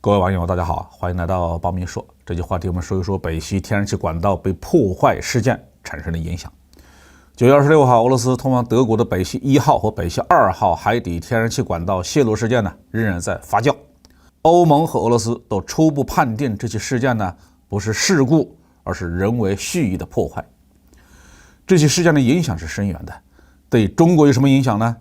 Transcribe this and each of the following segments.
各位网友，大家好，欢迎来到包明说。这期话题我们说一说北溪天然气管道被破坏事件产生的影响。9月26号，俄罗斯通往德国的北溪1号和北溪2号海底天然气管道泄漏事件呢，仍然在发酵。欧盟和俄罗斯都初步判定这起事件呢不是事故，而是人为蓄意的破坏。这起事件的影响是深远的，对中国有什么影响呢？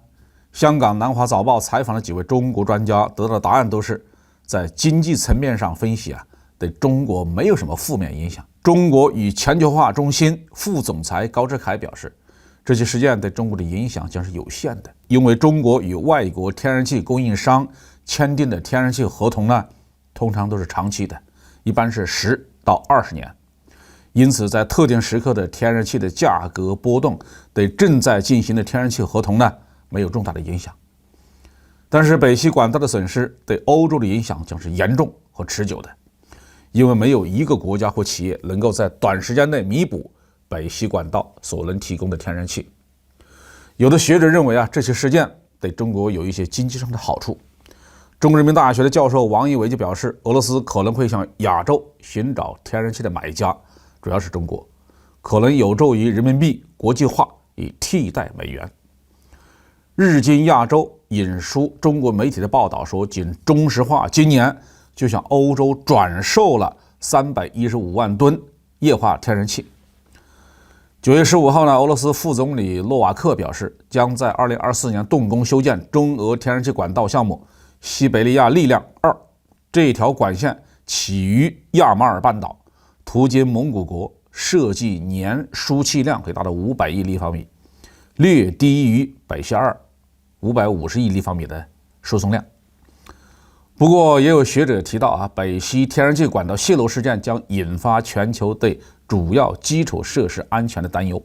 香港南华早报采访了几位中国专家，得到的答案都是在经济层面上分析对中国没有什么负面影响。中国与全球化中心副总裁高志凯表示，这起事件对中国的影响将是有限的，因为中国与外国天然气供应商签订的天然气合同呢，通常都是长期的，一般是10到20年。因此，在特定时刻的天然气的价格波动对正在进行的天然气合同呢没有重大的影响。但是北溪管道的损失对欧洲的影响将是严重和持久的，因为没有一个国家或企业能够在短时间内弥补北溪管道所能提供的天然气。有的学者认为这起事件对中国有一些经济上的好处。中国人民大学的教授王一伟就表示，俄罗斯可能会向亚洲寻找天然气的买家，主要是中国，可能有助于人民币国际化以替代美元。日经亚洲引述中国媒体的报道说，仅中石化今年就向欧洲转售了315万吨液化天然气。9月15号呢，俄罗斯副总理诺瓦克表示，将在2024年动工修建中俄天然气管道项目西北利亚力量2。这条管线起于亚马尔半岛，途经蒙古国，设计年输气量可以达到500亿立方米，略低于北溪2 550亿立方米的输送量。不过也有学者提到北溪天然气管道泄漏事件将引发全球对主要基础设施安全的担忧，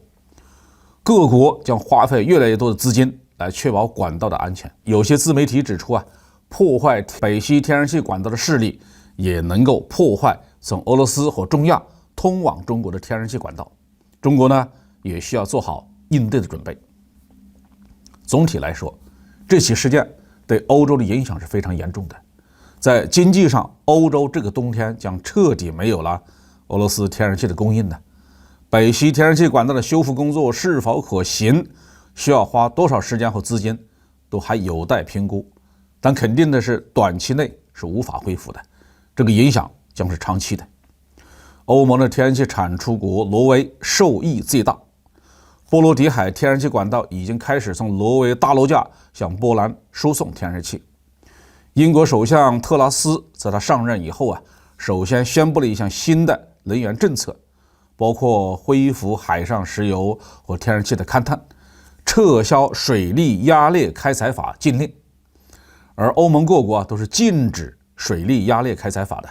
各国将花费越来越多的资金来确保管道的安全。有些自媒体指出破坏北溪天然气管道的势力也能够破坏从俄罗斯和中亚通往中国的天然气管道，中国呢也需要做好应对的准备。总体来说，这起事件对欧洲的影响是非常严重的。在经济上，欧洲这个冬天将彻底没有了俄罗斯天然气的供应的。北溪天然气管道的修复工作是否可行，需要花多少时间和资金，都还有待评估。但肯定的是，短期内是无法恢复的，这个影响将是长期的。欧盟的天然气产出国挪威受益最大，波罗的海天然气管道已经开始从挪威大陆架向波兰输送天然气。英国首相特拉斯在他上任以后首先宣布了一项新的能源政策，包括恢复海上石油和天然气的勘探，撤销水力压裂开采法禁令。而欧盟各国都是禁止水力压裂开采法的。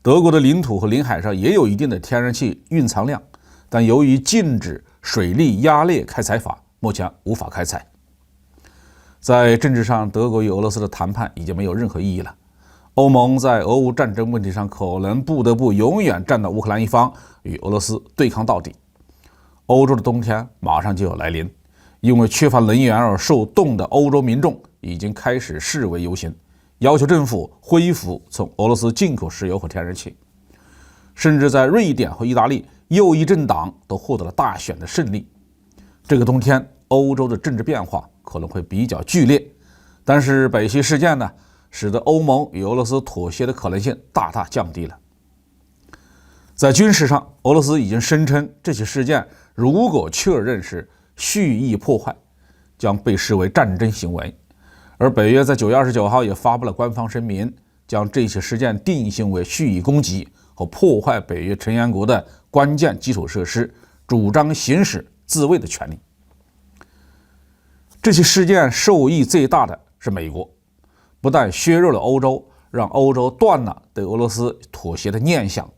德国的领土和领海上也有一定的天然气蕴藏量，但由于禁止水力压裂开采法，目前无法开采。在政治上，德国与俄罗斯的谈判已经没有任何意义了。欧盟在俄乌战争问题上可能不得不永远站到乌克兰一方，与俄罗斯对抗到底。欧洲的冬天马上就要来临，因为缺乏能源而受冻的欧洲民众已经开始示威游行，要求政府恢复从俄罗斯进口石油和天然气。甚至在瑞典和意大利，右翼政党都获得了大选的胜利。这个冬天，欧洲的政治变化可能会比较剧烈，但是北溪事件呢，使得欧盟与俄罗斯妥协的可能性大大降低了。在军事上，俄罗斯已经声称这起事件如果确认是蓄意破坏，将被视为战争行为。而北约在9月29号也发布了官方声明，将这起事件定性为蓄意攻击和破坏北约成员国的关键基础设施，主张行使自卫的权利。这起事件受益最大的是美国，不但削弱了欧洲，让欧洲断了对俄罗斯妥协的念想，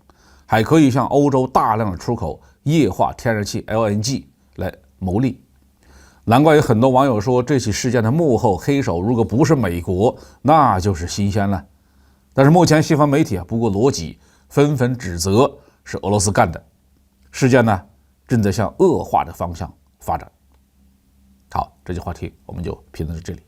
还可以向欧洲大量的出口液化天然气 LNG 来牟利。难怪有很多网友说，这起事件的幕后黑手如果不是美国，那就是新鲜了。但是目前西方媒体不顾逻辑，纷纷指责是俄罗斯干的。事件呢，正在向恶化的方向发展。好，这期话题我们就评论到这里。